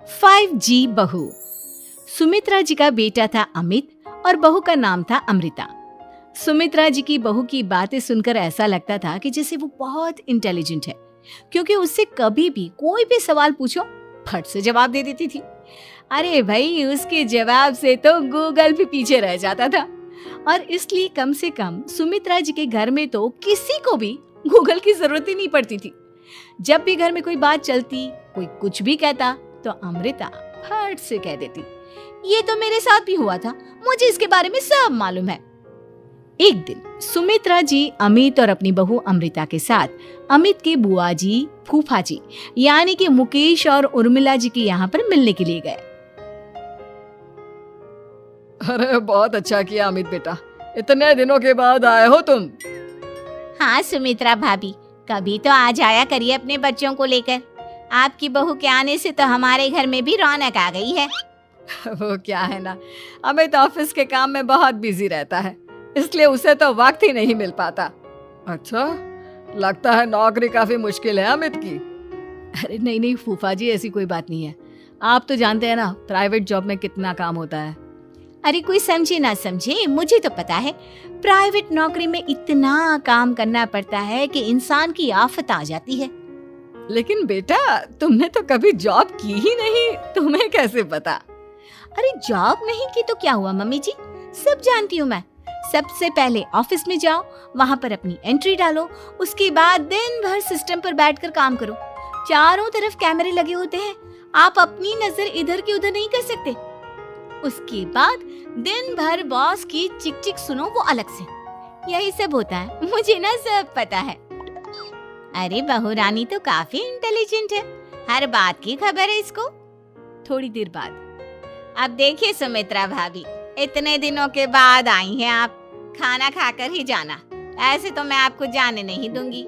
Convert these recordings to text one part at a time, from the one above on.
5G बहू। सुमित्रा जी का बेटा था अमित और बहू का नाम था अमृता। सुमित्रा जी की बहू की बातें सुनकर ऐसा लगता था कि जैसे वो बहुत इंटेलिजेंट है, क्योंकि उससे कभी भी कोई भी सवाल पूछो फट से जवाब दे देती थी। अरे भाई, उसके जवाब से तो गूगल भी पीछे रह जाता था। और इसलिए कम से कम सुमित्रा जी के घर में तो किसी को भी गूगल की जरूरत ही नहीं पड़ती थी। जब भी घर में कोई बात चलती, कोई कुछ भी कहता, तो अमृता फट से कह देती, ये तो मेरे साथ भी हुआ था, मुझे इसके बारे में सब मालूम है। एक दिन सुमित्रा जी अमित और अपनी बहू अमृता के साथ अमित के बुआ जी, फूफा जी यानी कि मुकेश और उर्मिला जी के यहाँ पर मिलने के लिए गए। अरे बहुत अच्छा किया अमित बेटा, इतने दिनों के बाद आए हो तुम। हाँ सुमित्रा भाभी, कभी तो आ जाया करिए अपने बच्चों को लेकर। आपकी बहू के आने से तो हमारे घर में भी रौनक आ गई है। वो क्या है ना, अमित ऑफिस के काम में बहुत बिजी रहता है, इसलिए उसे तो वक्त ही नहीं मिल पाता। अच्छा, लगता है नौकरी काफी मुश्किल है अमित की। अरे नहीं नहीं फूफा जी, ऐसी कोई बात नहीं है। आप तो जानते हैं ना प्राइवेट जॉब में कितना काम होता है। अरे कोई समझे ना समझे, मुझे तो पता है प्राइवेट नौकरी में इतना काम करना पड़ता है कि इंसान की आफत आ जाती है। लेकिन बेटा, तुमने तो कभी जॉब की ही नहीं, तुम्हें कैसे पता? अरे जॉब नहीं की तो क्या हुआ मम्मी जी, सब जानती हूँ मैं। सबसे पहले ऑफिस में जाओ, वहाँ पर अपनी एंट्री डालो, उसके बाद दिन भर सिस्टम पर बैठकर काम करो। चारों तरफ कैमरे लगे होते हैं, आप अपनी नजर इधर की उधर नहीं कर सकते। उसके बाद दिन भर बॉस की चिक चिक सुनो, वो अलग से। यही सब होता है, मुझे ना सब पता है। अरे बहू रानी तो काफी इंटेलिजेंट है, हर बात की खबर है इसको। थोड़ी देर बाद, अब देखिए सुमित्रा भाभी, इतने दिनों के बाद आई हैं आप, खाना खाकर ही जाना, ऐसे तो मैं आपको जाने नहीं दूंगी।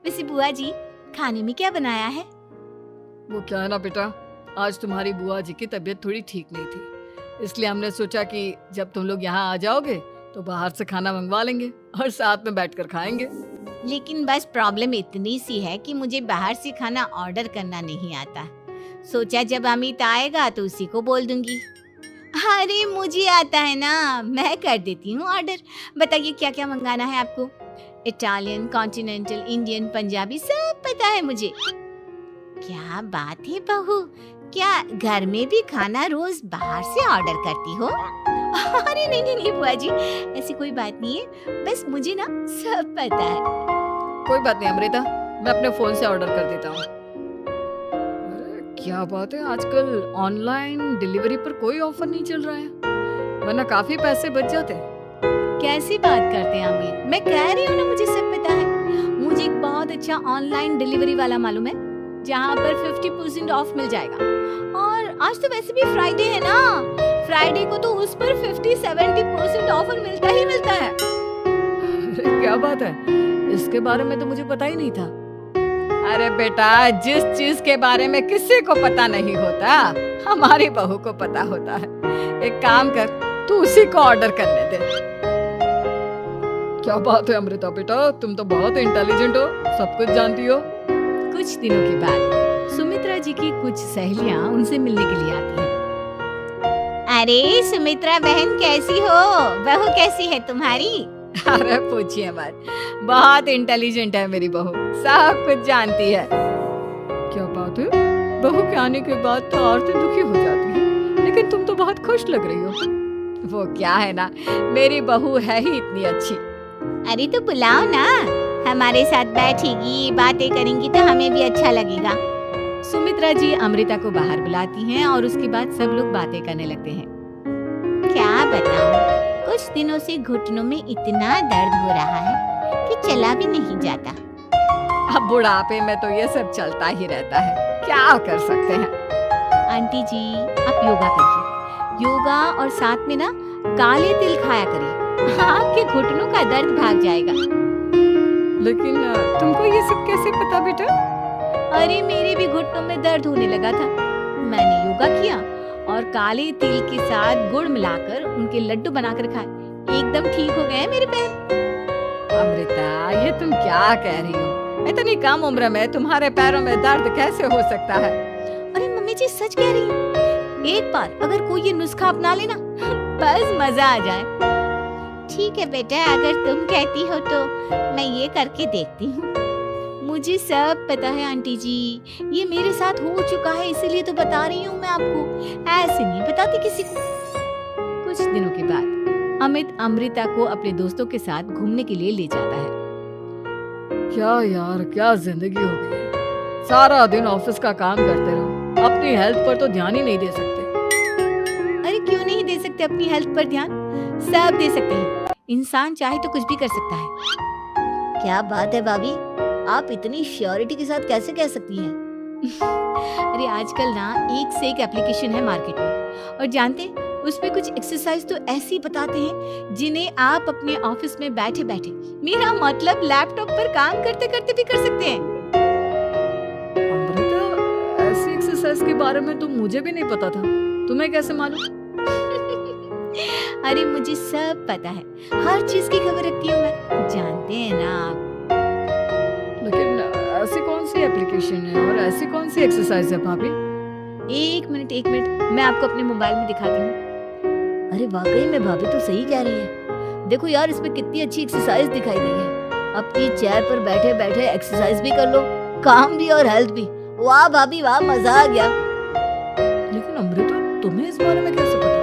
वैसे बुआ जी, खाने में क्या बनाया है? वो क्या है ना बेटा, आज तुम्हारी बुआ जी की तबीयत थोड़ी ठीक नहीं थी, इसलिए हमने सोचा कि जब तुम लोग यहाँ आ जाओगे तो बाहर से खाना मंगवा लेंगे और साथ में बैठकर खाएंगे। लेकिन बस प्रॉब्लम इतनी सी है कि मुझे बाहर से खाना ऑर्डर करना नहीं आता। सोचा जब अमित आएगा तो उसी को बोल दूंगी। अरे मुझे आता है ना, मैं कर देती हूँ ऑर्डर। बताइए क्या क्या मंगाना है आपको? इटालियन, कॉन्टिनेंटल, इंडियन, पंजाबी, सब पता है मुझे। क्या बात है बहू, क्या घर में भी खाना रोज बाहर से ऑर्डर करती हो? अरे नहीं नहीं बुआ जी, ऐसी कोई बात नहीं है, बस मुझे ना सब पता है। कोई बात नहीं अमृता, मैं अपने फोन से ऑर्डर कर देता हूँ। अरे क्या बात है, आजकल ऑनलाइन डिलीवरी पर कोई ऑफर नहीं चल रहा है, वरना काफी पैसे बच जाते। कैसी बात करते हैं अमीर, मैं कह रही हूँ ना मुझे सब पता है। मुझे एक बहुत अच्छा ऑनलाइन डिलीवरी वाला मालूम है, जहाँ पर 50% ऑफ मिल जाएगा। और आज तो वैसे भी फ्राइडे है ना, फ्राइडे को तो उस पर 50-70% ऑफर मिलता ही मिलता है। अरे क्या बात है, इसके बारे में तो मुझे पता ही नहीं था। अरे बेटा, जिस चीज के बारे में किसी को पता नहीं होता, हमारी बहू को पता होता है। एक काम कर, तू उसी को ऑर्डर करने दे। क्या बात है अमृता बेटा, तुम तो बहुत इंटेलिजेंट हो, सब कुछ जानती हो। कुछ दिनों के बाद सुमित्रा जी की कुछ सहेलियां उनसे मिलने के लिए आती हैं। अरे सुमित्रा बहन कैसी हो, बहू कैसी है तुम्हारी? अरे पूछिए मत, बहुत इंटेलिजेंट है मेरी बहू, सब कुछ जानती है। क्या बात है, बहू के आने के बाद तो औरतें दुखी हो जाती हैं, लेकिन तुम तो बहुत खुश लग रही हो। वो क्या है ना, मेरी बहू है ही इतनी अच्छी। अरे तो बुलाओ ना, हमारे साथ बैठेगी, बातें करेंगी तो हमें भी अच्छा लगेगा। सुमित्रा जी अमृता को बाहर बुलाती हैं और उसके बाद सब लोग बातें करने लगते हैं। क्या बताऊं, कुछ दिनों से घुटनों में इतना दर्द हो रहा है कि चला भी नहीं जाता। अब बुढ़ापे में तो ये सब चलता ही रहता है, क्या कर सकते हैं। आंटी जी, आप योगा करिए, योगा और साथ में ना काले तिल खाया करिए, आपके घुटनों का दर्द भाग जाएगा। लेकिन तुमको ये सब कैसे पता बेटा? अरे मेरे भी घुटनों में दर्द होने लगा था, मैंने योगा किया और काले तिल के साथ गुड़ मिलाकर उनके लड्डू बनाकर खाए, एकदम ठीक हो गए मेरे पैर। अमृता, ये तुम क्या कह रही हो? इतनी कम उम्र में तुम्हारे पैरों में दर्द कैसे हो सकता है? अरे मम्मी जी सच कह रही हूँ। एक बार अगर कोई ये नुस्खा अपना लेना बस मजा आ जाए। ठीक है बेटा, अगर तुम कहती हो तो मैं ये करके देखती हूँ। मुझे सब पता है आंटी जी, ये मेरे साथ हो चुका है, इसीलिए तो बता रही हूँ मैं आपको, ऐसे नहीं बताती किसी को। कुछ दिनों के बाद अमित अमृता को अपने दोस्तों के साथ घूमने के लिए ले जाता है। क्या यार, क्या जिंदगी हो गई है। सारा दिन ऑफिस का काम करते रहो, अपनी हेल्थ पर तो ध्यान ही नहीं दे सकते। अरे क्यों नहीं दे सकते अपनी हेल्थ पर ध्यान? सब दे सकते हैं, इंसान चाहे तो कुछ भी कर सकता है। क्या बात है भाभी, आप इतनी श्योरिटी के साथ कैसे कह सकती हैं? अरे आजकल ना एक से एक एप्लीकेशन है मार्केट में, और जानते हैं उसमें कुछ एक्सरसाइज तो ऐसी बताते हैं जिन्हें आप अपने ऑफिस में बैठे बैठे, मेरा मतलब लैपटॉप पर काम करते करते भी कर सकते हैं। अमृता, ऐसी एक्सरसाइज के बारे में तो मुझे भी नहीं पता था, तुम्हें कैसे मालूम? अरे मुझे सब पता है, हर चीज की खबर रखती हूँ मैं, जानते हैं ना आप। लेकिन ऐसी कौन सी एप्लीकेशन है और ऐसी कौन सी एक्सरसाइज है भाभी? एक मिनट, मैं आपको अपने मोबाइल में दिखाती हूँ। अरे वाकई में भाभी तो सही कह रही है। देखो यार, इसमें कितनी अच्छी एक्सरसाइज दिखाई गई है। अपनी चेयर पर बैठे बैठे एक्सरसाइज भी कर लो, काम भी और हेल्थ भी। वाह भाभी वाह, मजा आ गया। लेकिन अमृता, तुम्हें इस बारे में कैसे पता?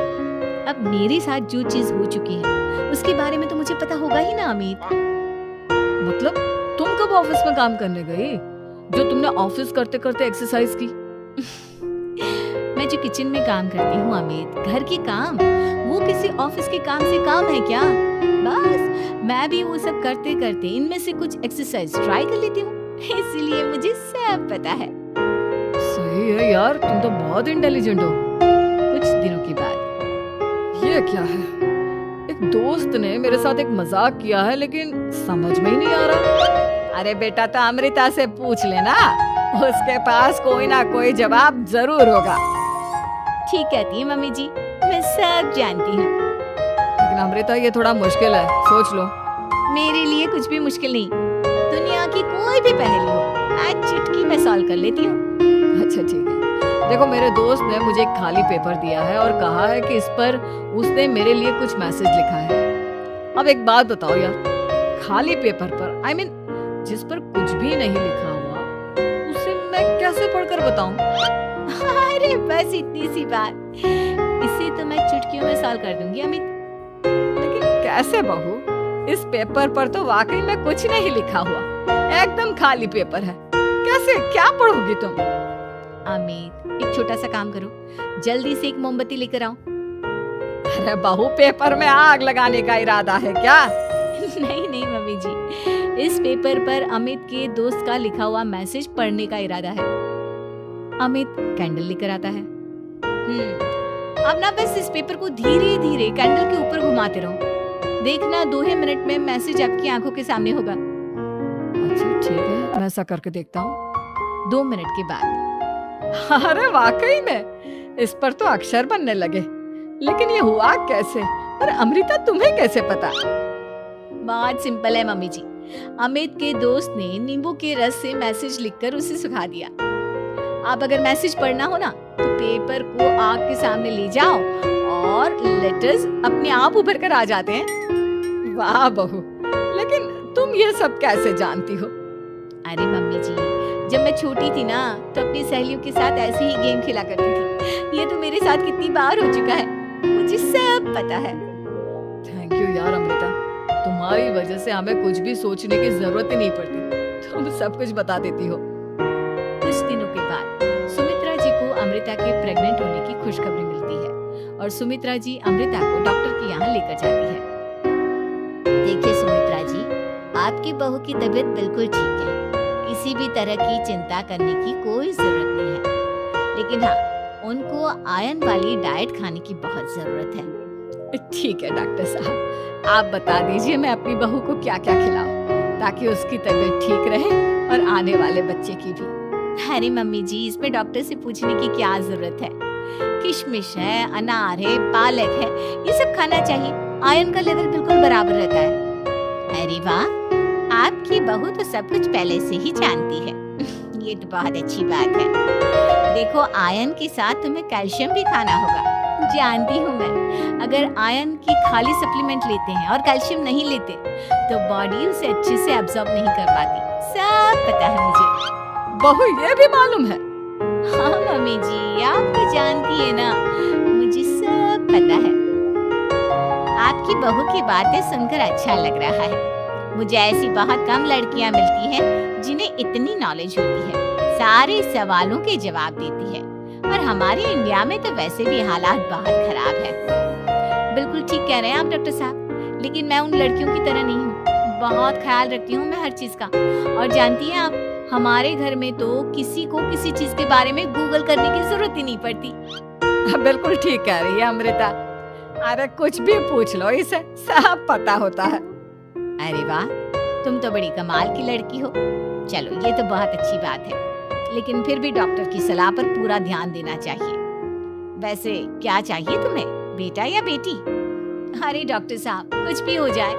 अब मेरे साथ जो चीज हो चुकी है उसके बारे में तो मुझे पता होगा ही ना अमित। मतलब तुम कब ऑफिस में काम करने गई जो तुमने ऑफिस करते करते एक्सरसाइज की? मैं जो किचन में काम करती हूँ अमित, घर के काम, वो किसी ऑफिस के काम से काम है क्या? बस मैं भी वो सब करते करते इनमें से कुछ एक्सरसाइज ट्राई कर लेती हूँ, इसीलिए मुझे सब पता है। सही है यार, तुम तो बहुत इंटेलिजेंट हो। कुछ दिनों के बाद ये क्या है? एक दोस्त ने मेरे साथ एक मजाक किया है, लेकिन समझ में ही नहीं आ रहा। अरे बेटा, तो अमृता से पूछ लेना, उसके पास कोई ना कोई जवाब जरूर होगा। ठीक कहती है मम्मी जी, मैं सब जानती हूँ। लेकिन अमृता, ये थोड़ा मुश्किल है, सोच लो। मेरे लिए कुछ भी मुश्किल नहीं, दुनिया की कोई भी पहेली हो मैं चुटकी में सॉल्व कर लेती हूँ। अच्छा ठीक है, देखो मेरे दोस्त ने मुझे एक खाली पेपर दिया है और कहा है कि इस पर उसने मेरे लिए कुछ मैसेज लिखा है। अब एक बात बताओ यार, खाली पेपर पर, I mean, जिस पर कुछ भी नहीं लिखा हुआ, उसे मैं कैसे पढ़कर बताऊं? अरे बस इतनी सी बात, इसे तो मैं चुटकियों में सॉल्व कर दूंगी अमित। लेकिन कैसे बहू? इस पेपर पर तो वाकई में कुछ नहीं लिखा हुआ, एकदम खाली पेपर है, कैसे, क्या पढ़ोगी तुम? अमित, एक छोटा सा काम करो, जल्दी से एक मोमबत्ती लेकर आओ। अरे बहू, पेपर में आग लगाने का इरादा है क्या? नहीं मम्मी जी, इस पेपर पर अमित के दोस्त का लिखा हुआ मैसेज पढ़ने का इरादा है। अमित कैंडल लेकर आता है। अब ना बस इस पेपर को धीरे धीरे कैंडल के ऊपर घुमाते रहो, देखना 2 ही मिनट में मैसेज आपकी आंखों के सामने होगा। अच्छा ठीक है, मैं ऐसा करके देखता हूँ। 2 मिनट के बाद अरे वाकई में इस पर तो अक्षर बनने लगे, लेकिन ये हुआ कैसे? और अमृता, तुम्हें कैसे पता? बहुत सिंपल है मम्मी जी, अमित के दोस्त ने नींबू के रस से मैसेज लिखकर उसे सुखा दिया। आप अगर मैसेज पढ़ना हो ना, तो पेपर को आग के सामने ले जाओ और लेटर्स अपने आप उभर कर आ जाते हैं। वाह बहू, लेकिन तुम ये सब कैसे जानती हो? अरे मम्मी जी, जब मैं छोटी थी ना, तो अपनी सहेलियों के साथ ऐसे ही गेम खेला करती थी। ये तो मेरे साथ कितनी बार हो चुका है, मुझे सब पता है। थैंक यू यार अमृता, तुम्हारी वजह से हमें कुछ भी सोचने की जरूरत ही नहीं पड़ती, तुम सब कुछ बता देती हो। कुछ दिनों के बाद सुमित्रा जी को अमृता के प्रेग्नेंट होने की खुशखबरी मिलती है और सुमित्रा जी अमृता को डॉक्टर के यहाँ लेकर जाती है। देखिए सुमित्रा जी, आपकी बहू की तबीयत बिल्कुल ठीक है, किसी भी तरह की चिंता करने की कोई जरूरत नहीं है, लेकिन हाँ, उनको आयरन वाली डाइट खाने की बहुत जरूरत है। ठीक है डॉक्टर साहब, आप बता दीजिए मैं अपनी बहू को क्या क्या खिलाऊं ताकि उसकी तबीयत ठीक रहे और आने वाले बच्चे की भी। अरे मम्मी जी, इसमें डॉक्टर से पूछने की क्या जरूरत है? किशमिश है, अनार है, पालक है, ये सब खाना चाहिए, आयरन का लेवल बिल्कुल बराबर रहता है। अरे वाह, आपकी बहू तो सब कुछ पहले से ही जानती है। ये तो बहुत अच्छी बात है। देखो, आयरन के साथ तुम्हें कैल्शियम भी खाना होगा। जानती हूँ मैं, अगर आयरन की खाली सप्लीमेंट लेते हैं और कैल्शियम नहीं लेते तो बॉडी उसे अच्छे से एब्जॉर्ब नहीं कर पाती। सब पता है मुझे। बहू ये भी मालूम है? हाँ मम्मी जी, आप तो जानती है ना, मुझे सब पता है। आपकी बहू की बातें सुनकर अच्छा लग रहा है। मुझे ऐसी बहुत कम लड़कियां मिलती हैं जिन्हें इतनी नॉलेज होती है, सारे सवालों के जवाब देती है। और हमारे इंडिया में तो वैसे भी हालात बहुत खराब है। बिल्कुल ठीक कह रहे हैं आप डॉक्टर साहब, लेकिन मैं उन लड़कियों की तरह नहीं हूँ। बहुत ख्याल रखती हूँ मैं हर चीज का। और जानती हैं आप, हमारे घर में तो किसी को किसी चीज के बारे में गूगल करने की जरूरत ही नहीं पड़ती। बिल्कुल ठीक कह रही है अमृता। अरे कुछ भी पूछ लो, इसे सब पता होता है। अरे वाह, तुम तो बड़ी कमाल की लड़की हो। चलो, ये तो बहुत अच्छी बात है, लेकिन फिर भी डॉक्टर की सलाह पर पूरा ध्यान देना चाहिए। वैसे क्या चाहिए तुम्हें, बेटा या बेटी? अरे डॉक्टर साहब, कुछ भी हो जाए,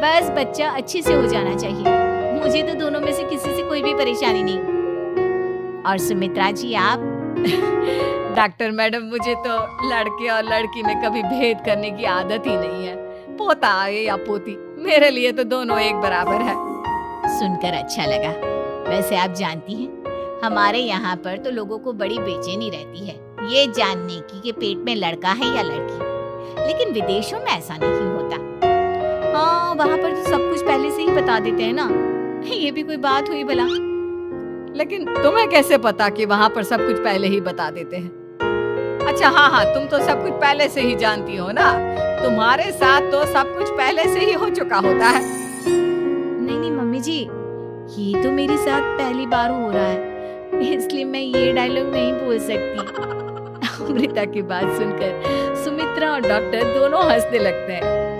बस बच्चा अच्छे से हो जाना चाहिए। मुझे तो दोनों में से किसी से कोई भी परेशानी नहीं। और सुमित्रा जी, आप? डॉक्टर मैडम, मुझे तो लड़के और लड़की में कभी भेद करने की आदत ही नहीं है। पोता आए या पोती, मेरे लिए तो दोनों एक बराबर है। सुनकर अच्छा लगा। वैसे आप जानती हैं, हमारे यहाँ पर तो लोगों को बड़ी बेचैनी रहती है ये जानने की कि पेट में लड़का है या लड़की। लेकिन विदेशों में ऐसा नहीं होता। हाँ, वहाँ पर तो सब कुछ पहले से ही बता देते हैं ना। ये भी कोई बात हुई भला? लेकिन तुम्हें कैसे पता कि वहाँ पर सब कुछ पहले ही बता देते हैं? अच्छा हाँ, तुम तो सब कुछ पहले से ही जानती हो ना। तुम्हारे साथ तो सब कुछ पहले से ही हो चुका होता है। नहीं मम्मी जी, ये तो मेरे साथ पहली बार हो रहा है, इसलिए मैं ये डायलॉग नहीं बोल सकती। अमृता की बात सुनकर सुमित्रा और डॉक्टर दोनों हंसने लगते हैं।